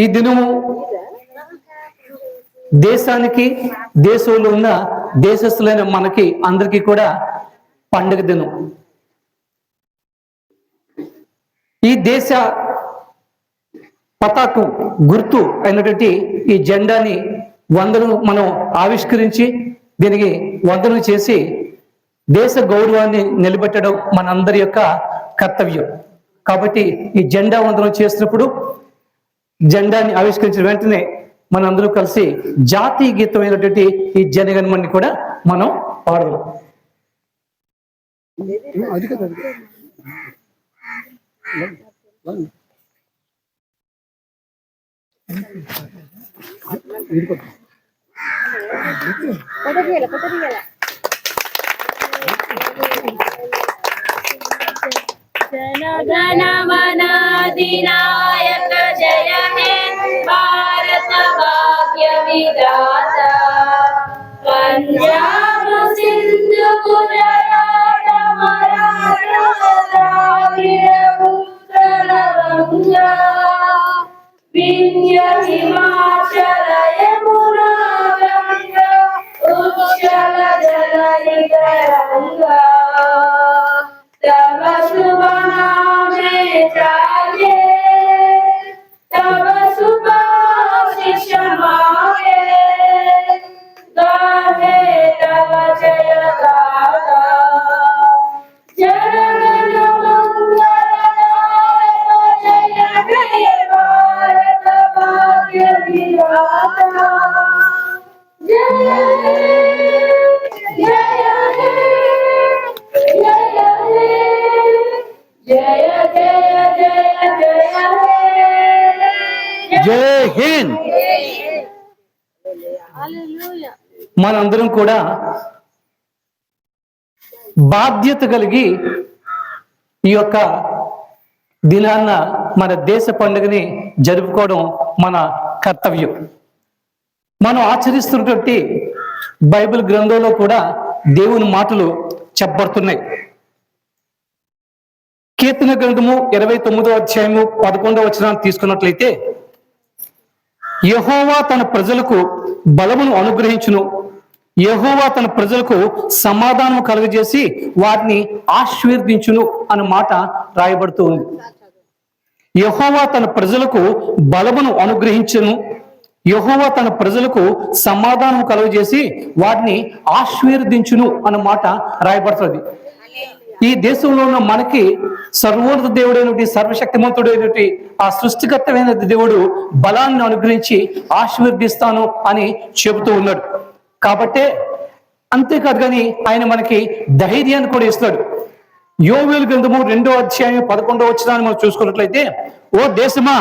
ఈ దినము దేశానికి, దేశంలో ఉన్న దేశస్థులైన మనకి అందరికీ కూడా పండుగ దినం. ఈ దేశ పతాకం గుర్తు అయినటువంటి ఈ జెండాని మనం ఆవిష్కరించి దీనికి వందనం చేసి దేశ గౌరవాన్ని నిలబెట్టడం మనందరి యొక్క కర్తవ్యం. కాబట్టి ఈ జెండా వందనం చేసినప్పుడు జెండాని ఆవిష్కరించిన వెంటనే మనందరూ కలిసి జాతీయ గీతమైనటువంటి ఈ జనగణమని కూడా మనం పాడదాం. జనగణ మన అధినాయక జయ హే భారత భాగ్య విధాత పంజాబ్ సింధు గుజరాత మరాఠా ద్రావిడ ఉత్తర గంగా వింధ్య హిమాచల యమునా గంగా ఉచ్చల జలనిధి గంగా तब शुभ नामे जागे तब शुभ आशीष मांगे गाहे तब जय गाथा जनगण मंगलदायक जय जय भारत भाग्य विधाता जय जय జై హింద్. మనందరం కూడా బాధ్యత కలిగి ఈ యొక్క దినాన్న మన దేశ పండుగని జరుపుకోవడం మన కర్తవ్యం. మనం ఆచరిస్తున్నటువంటి బైబిల్ గ్రంథంలో కూడా దేవుని మాటలు చెప్పబడుతున్నాయి. కీర్తన గ్రంథము 29వ అధ్యాయము 11వ వచనాన్ని తీసుకున్నట్లయితే, యెహోవా తన ప్రజలకు బలమును అనుగ్రహించును, యెహోవా తన ప్రజలకు సమాధానం కలుగజేసి వారిని ఆశీర్వదించును అన్న మాట రాయబడుతూ ఉంది. యెహోవా తన ప్రజలకు బలమును అనుగ్రహించును, యెహోవా తన ప్రజలకు సమాధానం కలుగజేసి వారిని ఆశీర్వదించును అన్న మాట రాయబడుతుంది. ఈ దేశంలో ఉన్న మనకి సర్వోన్నత దేవుడైనటువంటి సర్వశక్తిమంతుడైనటువంటి ఆ సృష్టికర్తమైన దేవుడు బలాన్ని అనుగ్రహించి ఆశీర్వదిస్తాను అని చెబుతూ ఉన్నాడు. కాబట్టే అంతేకాదు కానీ ఆయన మనకి ధైర్యాన్ని కూడా ఇస్తాడు. యోవేలు గ్రంథము 2వ అధ్యాయం 11వ వచనాన్ని మనం చూసుకున్నట్లయితే, ఓ దేశమా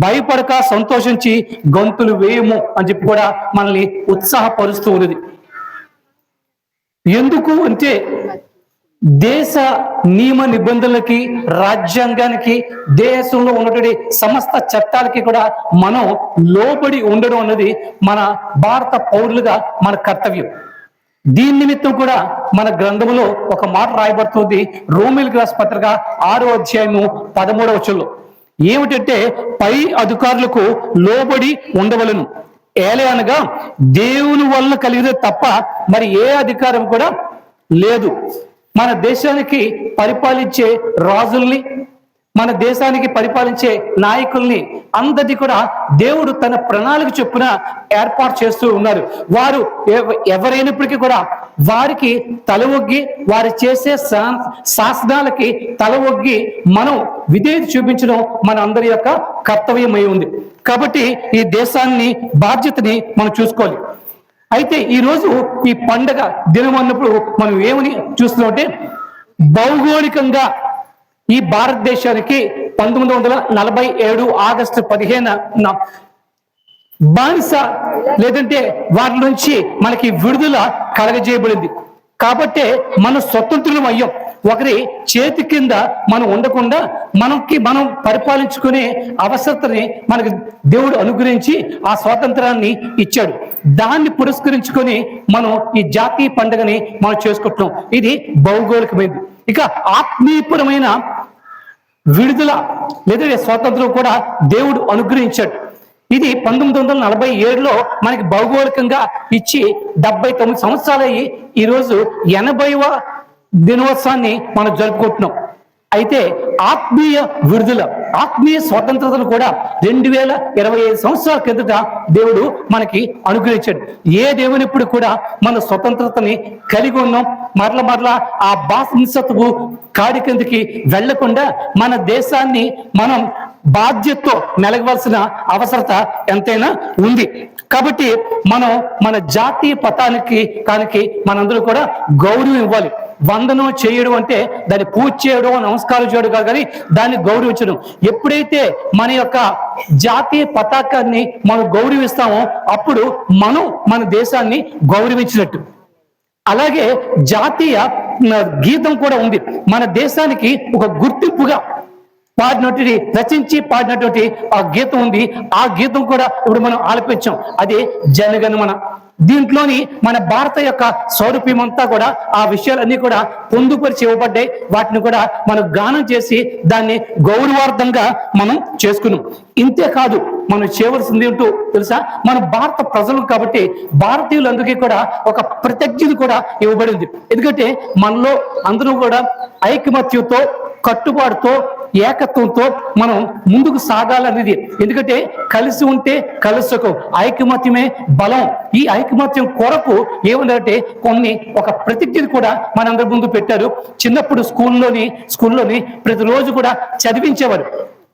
భయపడక సంతోషించి గంతులు వేయము అని చెప్పి కూడా మనల్ని ఉత్సాహపరుస్తూ ఉన్నది. ఎందుకు అంటే దేశ నియమ నిబంధనలకి, రాజ్యాంగానికి, దేశంలో ఉన్నటువంటి సమస్త చట్టాలకి కూడా మనం లోబడి ఉండడం అన్నది మన భారత పౌరులుగా మన కర్తవ్యం. దీని నిమిత్తం కూడా మన గ్రంథంలో ఒక మాట రాయబడుతుంది. రోమీయులకు రాసిన పత్రిక 6వ అధ్యాయము 13వ వచనంలో ఏమిటంటే, పై అధికారులకు లోబడి ఉండవలను, ఏలే అనగా దేవుని వలన కలిగితే తప్ప మరి ఏ అధికారం కూడా లేదు. మన దేశానికి పరిపాలించే రాజుల్ని, మన దేశానికి పరిపాలించే నాయకుల్ని అందరినీ కూడా దేవుడు తన ప్రణాళిక చొప్పున ఏర్పాటు చేస్తూ ఉన్నారు. వారు ఎవరైనప్పటికీ కూడా వారికి తల ఒగ్గి, వారు చేసే శాసనాలకి తల ఒగ్గి మనం విధేయత చూపించడం మన అందరి యొక్క కర్తవ్యమై ఉంది. కాబట్టి ఈ దేశాన్ని, బాధ్యతని మనం చూసుకోవాలి. అయితే ఈరోజు ఈ పండగ దినం అన్నప్పుడు మనం ఏమని చూస్తున్నామంటే, భౌగోళికంగా ఈ భారతదేశానికి 1947 ఆగస్టు 15న బానిస లేదంటే వాటి నుంచి మనకి విడుదల కలగజేయబడింది. కాబట్టే మనం స్వతంత్రులం అయ్యాం. ఒకరి చేతి కింద మనం ఉండకుండా మనం పరిపాలించుకునే అవసరతని మనకి దేవుడు అనుగ్రహించి ఆ స్వాతంత్రాన్ని ఇచ్చాడు. దాన్ని పురస్కరించుకొని మనం ఈ జాతీయ పండుగని మనం చేసుకుంటున్నాం. ఇది భౌగోళికమైనది. ఇక ఆత్మీయపరమైన విడుదల లేదా స్వాతంత్రం కూడా దేవుడు అనుగ్రహించాడు. ఇది 1947లో మనకి భౌగోళికంగా ఇచ్చి 79 సంవత్సరాలయ్యి ఈరోజు 80వ దినోత్సవాన్ని మనం జరుపుకుంటున్నాం. అయితే ఆత్మీయ విడుదల, ఆత్మీయ స్వతంత్రతను కూడా 2025 సంవత్సరాల కిందట దేవుడు మనకి అనుగ్రహించాడు. ఏ దేవునిప్పుడు కూడా మన స్వతంత్రతని కలిగి ఉన్నాం. మరల ఆ బానిసత్వపు కాడి కిందకి వెళ్లకుండా మన దేశాన్ని మనం బాధ్యతతో మెలగవలసిన అవసరత ఎంతైనా ఉంది. కాబట్టి మనం మన జాతీయ పతానికి మనందరూ కూడా గౌరవం ఇవ్వాలి. వందనం చేయడం అంటే దాన్ని పూజ చేయడం, నమస్కారం చేయడం కాదు, కానీ దాన్ని గౌరవించడం. ఎప్పుడైతే మన యొక్క జాతీయ పతాకాన్ని మనం గౌరవిస్తామో అప్పుడు మనం మన దేశాన్ని గౌరవించినట్టు. అలాగే జాతీయ గీతం కూడా ఉంది. మన దేశానికి ఒక గుర్తింపుగా రచించి పాడినటువంటి ఆ గీతం ఉంది. ఆ గీతం కూడా ఇప్పుడు మనం ఆలపించాం. అదే జనగణమన. దీంట్లోని మన భారత యొక్క సౌరభ్యం అంతా కూడా ఆ విషయాలన్నీ కూడా పొందుపరిచి ఇవ్వబడ్డాయి. వాటిని కూడా మనం గానం చేసి దాన్ని గౌరవార్థంగా మనం చేసుకున్నాం. ఇంతే కాదు, మనం చేయవలసింది ఏంటో తెలుసా? మన భారత ప్రజలు కాబట్టి భారతీయులందరికీ కూడా ఒక ప్రత్యక్షత కూడా ఇవ్వబడింది. ఎందుకంటే మనలో అందరూ కూడా ఐకమత్యంతో, కట్టుబాటుతో, ఏకత్వంతో మనం ముందుకు సాగాలనేది. ఎందుకంటే కలిసి ఉంటే కలుసుకు, ఐకమత్యమే బలం. ఈ ఐకమత్యం కొరకు ఏమంటే ఒక ప్రతిజ్ఞని కూడా మనందరి ముందు పెట్టారు. చిన్నప్పుడు స్కూల్లోని ప్రతిరోజు కూడా చదివించేవారు.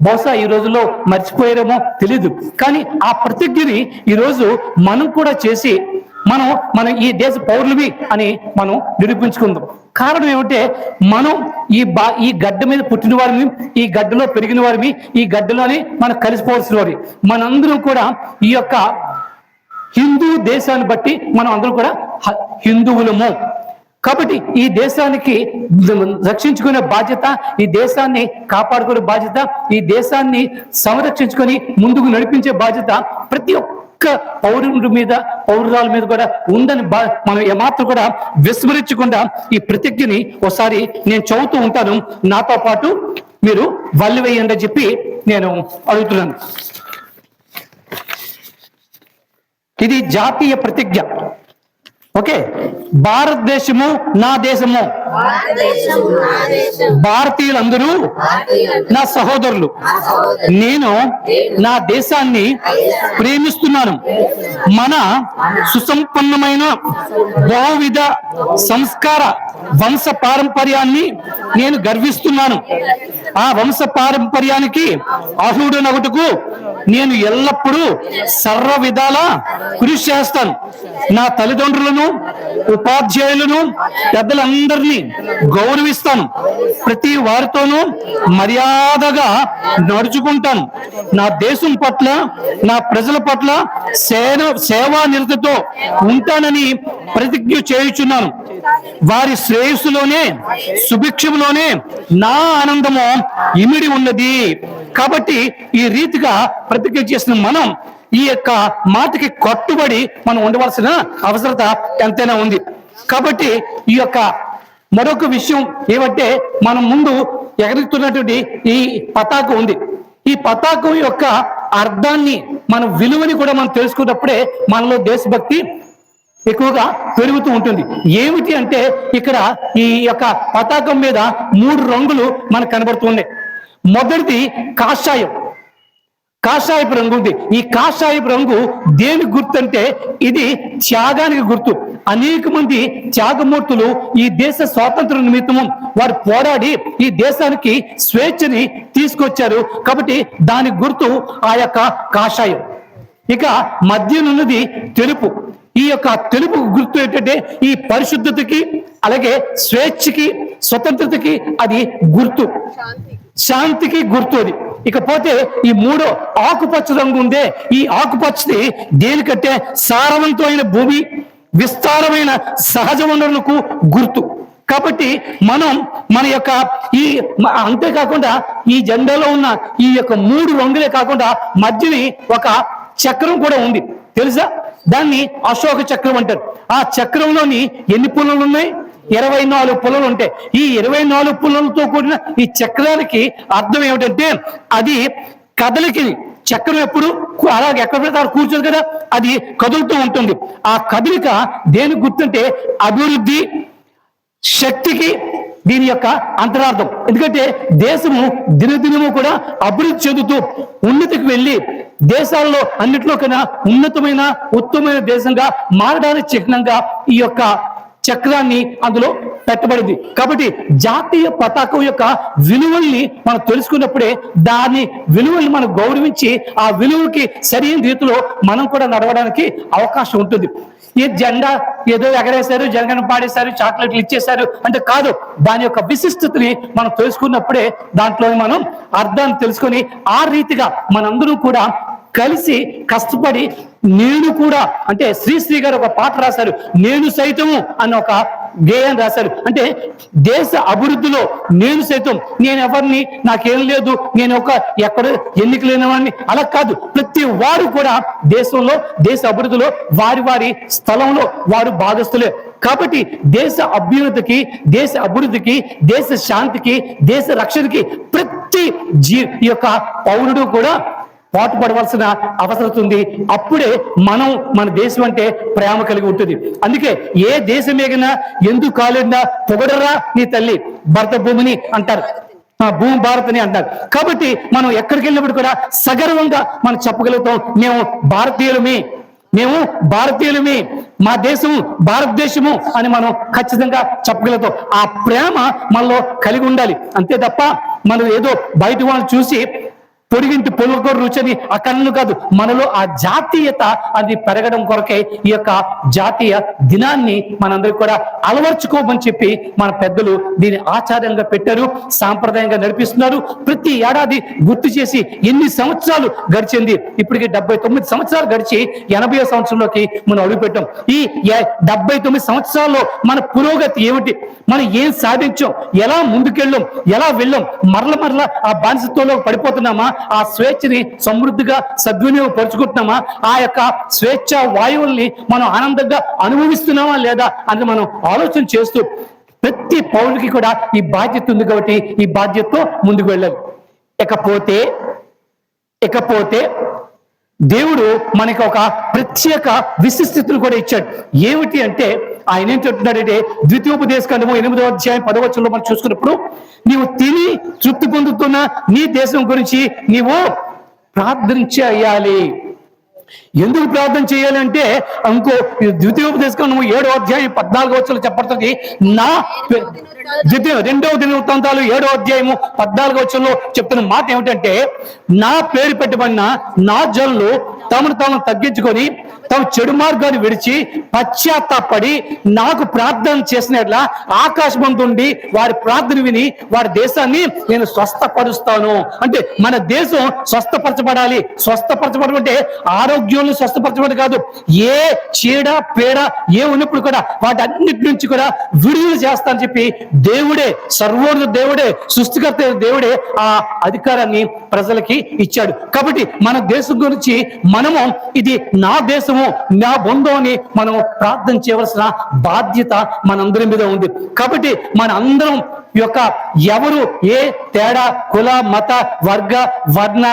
బహుశా ఈ రోజుల్లో మర్చిపోయారేమో తెలీదు, కానీ ఆ ప్రతిజ్ఞని ఈరోజు మనం కూడా చేసి మనం ఈ దేశ పౌరులవి అని మనం నిరూపించుకుందాం. కారణం ఏమంటే మనం ఈ గడ్డ మీద పుట్టిన వారిని, ఈ గడ్డలో పెరిగిన వారిని, ఈ గడ్డలోనే మనం కలిసిపోవాల్సిన వారి. మనందరం కూడా ఈ యొక్క హిందూ దేశాన్ని బట్టి మనం అందరం కూడా హిందువులము. కాబట్టి ఈ దేశానికి రక్షించుకునే బాధ్యత, ఈ దేశాన్ని కాపాడుకునే బాధ్యత, ఈ దేశాన్ని సంరక్షించుకొని ముందుకు నడిపించే బాధ్యత ప్రతి ఒక్క పౌరురాల మీద కూడా ఉందని మనం ఏమాత్రం కూడా విస్మరించకుండా ఈ ప్రతిజ్ఞని ఒకసారి నేను చదువుతూ ఉంటాను. నాతో పాటు మీరు వల్లి వేయండి అని చెప్పి నేను అడుగుతున్నాను. ఇది జాతీయ ప్రతిజ్ఞ. ఓకే. భారతదేశము నా దేశము, భారతీయులందరూ నా సహోదరులు. నేను నా దేశాన్ని ప్రేమిస్తున్నాను. మన సుసంపన్నమైన బహువిధ సంస్కార వంశ పారంపర్యాన్ని నేను గర్విస్తున్నాను. ఆ వంశ పారంపర్యానికి అర్హుడనగుటకు నేను ఎల్లప్పుడూ సర్వ విధాలా కృషి చేస్తాను. నా తల్లిదండ్రులను, ఉపాధ్యాయులను, పెద్దలందరినీ గౌరవిస్తాను. ప్రతి వారితోనూ మర్యాదగా నడుచుకుంటాను. నా దేశం పట్ల, నా ప్రజల పట్ల సేవా నిరతితో ఉంటానని ప్రతిజ్ఞ చేయుచున్నాను. వారి శ్రేయస్సులోనే, సుభిక్షంలోనే నా ఆనందము ఇమిడి ఉన్నది. కాబట్టి ఈ రీతిగా ప్రతిజ్ఞ చేసిన మనం ఈ యొక్క మాటకి కట్టుబడి మనం ఉండవలసిన అవసరత ఎంతైనా ఉంది. కాబట్టి ఈ యొక్క మరొక విషయం ఏమంటే, మనం ముందు ఎగరుతున్నటువంటి ఈ పతాకం ఉంది. ఈ పతాకం యొక్క అర్థాన్ని, మన విలువని కూడా మనం తెలుసుకున్నప్పుడే మనలో దేశభక్తి ఎక్కువగా పెరుగుతూ ఉంటుంది. ఏమిటి అంటే, ఇక్కడ ఈ యొక్క పతాకం మీద 3 రంగులు మనకు కనబడుతున్నాయి. మొదటిది కాషాయపు రంగు ఉంది. ఈ కాషాయపు రంగు దేనికి గుర్తు అంటే, ఇది త్యాగానికి గుర్తు. అనేక మంది త్యాగమూర్తులు ఈ దేశ స్వాతంత్ర నిమిత్తము వారు పోరాడి ఈ దేశానికి స్వేచ్ఛని తీసుకొచ్చారు. కాబట్టి దాని గుర్తు ఆ యొక్క కాషాయం. ఇక మధ్యనున్నది తెలుపు. ఈ యొక్క తెలుపు గుర్తు ఏంటంటే, ఈ పరిశుద్ధతకి, అలాగే స్వేచ్ఛకి, స్వతంత్రతకి అది గుర్తు, శాంతికి గుర్తు అది. ఇకపోతే ఈ 3వ ఆకుపచ్చ రంగు ఉందే, ఈ ఆకుపచ్చది దేనికంటే సారవంతమైన భూమి, విస్తారమైన సహజ వనరులకు గుర్తు. కాబట్టి మనం మన యొక్క అంతేకాకుండా ఈ జెండాలో ఉన్న ఈ యొక్క 3 రంగులే కాకుండా మధ్యని ఒక చక్రం కూడా ఉంది, తెలుసా? దాన్ని అశోక చక్రం అంటారు. ఆ చక్రంలోని ఎన్ని పుల్లలు ఉన్నాయి? 24 పుల్లలు ఉంటాయి. ఈ 24 పుల్లలతో కూడిన ఈ చక్రానికి అర్థం ఏమిటంటే, అది కదలికని చక్రం ఎప్పుడు అలాగే ఎక్కడ పెడితే అక్కడ కూర్చోదు కదా, అది కదులుతూ ఉంటుంది. ఆ కదలిక దేనికి గుర్తుంటే అభివృద్ధి, శక్తికి దీని యొక్క అంతరార్థం. ఎందుకంటే దేశము దినదినము కూడా అభివృద్ధి చెందుతూ ఉన్నతికి వెళ్ళి దేశాల్లో అన్నిట్లో కన్నా ఉన్నతమైన ఉత్తమమైన దేశంగా మారడానికి చిహ్నంగా ఈ యొక్క చక్రాన్ని అందులో పెట్టబడింది. కాబట్టి జాతీయ పతాకం యొక్క విలువల్ని మనం తెలుసుకున్నప్పుడే దాని విలువల్ని మనం గౌరవించి ఆ విలువకి సరైన రీతిలో మనం కూడా నడవడానికి అవకాశం ఉంటుంది. ఈ జెండా ఏదో ఎగరేశారు, జనగణ పాడేశారు, చాక్లెట్లు ఇచ్చేశారు అంటే కాదు. దాని యొక్క విశిష్టతని మనం తెలుసుకున్నప్పుడే దాంట్లో మనం అర్థాన్ని తెలుసుకొని ఆ రీతిగా మనందరూ కూడా కలిసి కష్టపడి నేను కూడా అంటే శ్రీశ్రీ గారు ఒక పాట రాశారు, నేను సైతము అన్న ఒక గేయాన్ని రాశారు. అంటే దేశ అభివృద్ధిలో నేను సైతం, నేను ఎవరిని, నాకేం లేదు, నేను ఒక ఎక్కడ ఎన్నిక లేనివాడిని అలా కాదు. ప్రతి వారు కూడా దేశంలో దేశ అభివృద్ధిలో వారి వారి స్థలంలో వారు భాగస్తులే. కాబట్టి దేశ అభ్యున్నతికి, దేశ అభివృద్ధికి, దేశ శాంతికి, దేశ రక్షణకి ప్రతి ఈ యొక్క పౌరుడు కూడా పాటుపడవలసిన అవసరం ఉంది. అప్పుడే మనం మన దేశం అంటే ప్రేమ కలిగి ఉంటుంది. అందుకే ఏ దేశమేగినా ఎందుకు కాలేడినా పొగడరా నీ తల్లి భరత భూమిని అంటారు, భూమి భారత్ అని అంటారు. కాబట్టి మనం ఎక్కడికి వెళ్ళినప్పుడు కూడా సగర్వంగా మనం చెప్పగలుగుతాం, మేము భారతీయులమే, మేము భారతీయులమే, మా దేశం భారతదేశము అని మనం ఖచ్చితంగా చెప్పగలుగుతాం. ఆ ప్రేమ మనలో కలిగి ఉండాలి. అంతే తప్ప మనం ఏదో బయట వాళ్ళని చూసి పొడిగింటి పొలుకొరు రుచని ఆ కన్ను కాదు, మనలో ఆ జాతీయత అది పెరగడం కొరకే ఈ యొక్క జాతీయ దినాన్ని మనందరికి కూడా అలవర్చుకోమని చెప్పి మన పెద్దలు దీన్ని ఆచార్యంగా పెట్టారు, సాంప్రదాయంగా నడిపిస్తున్నారు. ప్రతి ఏడాది గుర్తు చేసి ఎన్ని సంవత్సరాలు గడిచింది, ఇప్పటికి 79 సంవత్సరాలు గడిచి 80వ సంవత్సరంలోకి మనం అడుగుపెట్టాం. ఈ 79 సంవత్సరాల్లో మన పురోగతి ఏమిటి, మనం ఏం సాధించాం, ఎలా ముందుకెళ్ళాం, ఎలా వెళ్ళాం, మరల ఆ బానిసత్వంలో పడిపోతున్నామా, ఆ స్వేచ్ఛని సమృద్ధిగా సద్వినియోగపరుచుకుంటున్నామా, ఆ యొక్క స్వేచ్ఛ వాయువుల్ని మనం ఆనందంగా అనుభవిస్తున్నామా లేదా అని మనం ఆలోచన చేస్తూ ప్రతి పౌరుడికి కూడా ఈ బాధ్యత ఉంది. కాబట్టి ఈ బాధ్యతతో ముందుకు వెళ్ళాలి. ఇకపోతే దేవుడు మనకి ఒక ప్రత్యేక విశిష్టతను కూడా ఇచ్చాడు. ఏమిటి అంటే ఆయన ఏం చెప్తున్నాడంటే ద్వితీయోపదేశకాండము 8వ అధ్యాయం 10వ వచనంలో మనం చూసుకున్నప్పుడు, నీవు తిని తృప్తి పొందుతున్న నీ దేశం గురించి నీవు ప్రార్థన చేయాలి. ఎందుకు ప్రార్థన చేయాలి అంటే ఇంకో ద్వితీయోపదేశకాండము 7వ అధ్యాయం 14వ వచనంలో చెప్పబడుతుంది, నా 2వ దినవృత్తాంతాలు 7వ అధ్యాయము 14వ వచనంలో చెప్తున్న మాట ఏమిటంటే, నా పేరు పెట్టబడిన నా జనులు తమను తాము తగ్గించుకొని తమ చెడు మార్గాన్ని విడిచి పశ్చాత్తాపడి నాకు ప్రార్థన చేసినట్లా ఆకాశమందుండి వారి ప్రార్థన విని వారి దేశాన్ని నేను స్వస్థపరుస్తాను. అంటే మన దేశం స్వస్థపరచబడాలి. స్వస్థపరచబడడం అంటే ఆరోగ్యంలో స్వస్థపరచబడి కాదు, ఏ చీడ పేడ ఏ ఉన్నప్పుడు కూడా వాటి అన్నిటి నుంచి కూడా విడుదల చేస్తానని చెప్పి దేవుడే, సర్వోన్నత దేవుడే, సృష్టికర్త దేవుడే ఆ అధికారాన్ని ప్రజలకి ఇచ్చాడు. కాబట్టి మన దేశం గురించి మనము ఇది నా దేశము, నా బంధం అని మనం ప్రార్థన చేయవలసిన బాధ్యత మనందరి మీద ఉంది. కాబట్టి మన అందరం యొక్క ఎవరు ఏ తేడా, కుల, మత, వర్గ, వర్ణ,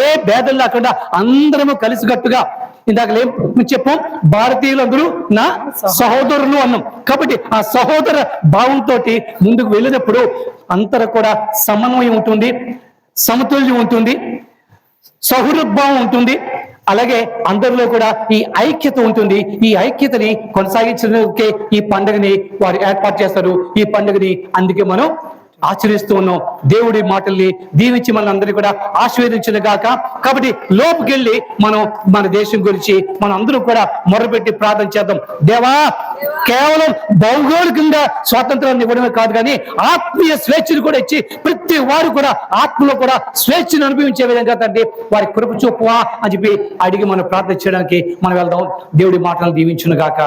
ఏ భేదం లేకుండా అందరము కలిసికట్టుగా, ఇందాక చెప్పాం భారతీయులందరూ నా సహోదరులు అన్నాం. కాబట్టి ఆ సహోదర భావంతో ముందుకు వెళ్ళినప్పుడు అంతర కూడా సమన్వయం ఉంటుంది, సమతుల్యం ఉంటుంది, సహృద్భావం ఉంటుంది. అలాగే అందరిలో కూడా ఈ ఐక్యత ఉంటుంది. ఈ ఐక్యతని కొనసాగించడానికే ఈ పండుగని వారు ఏర్పాటు చేస్తారు. ఈ పండుగని అందుకే మనం ఆచరిస్తూ ఉన్నాం. దేవుడి మాటల్ని దీవించి మన అందరినీ కూడా ఆశీర్వదించిన గాక. కాబట్టి లోపుకెళ్ళి మనం మన దేశం గురించి మనం అందరూ కూడా మొరపెట్టి ప్రార్థన చేద్దాం. దేవా, కేవలం భౌగోళికంగా స్వాతంత్రాన్ని ఇవ్వడమే కాదు కానీ ఆత్మీయ స్వేచ్ఛను కూడా ఇచ్చి ప్రతి వారు కూడా ఆత్మలో కూడా స్వేచ్ఛను అనుభవించే విధంగా తండ్రి వారి కృప చూపువా అని చెప్పి అడిగి మనం ప్రార్థన చేయడానికి మనం వెళ్దాం. దేవుడి మాటలను దీవించును గాక.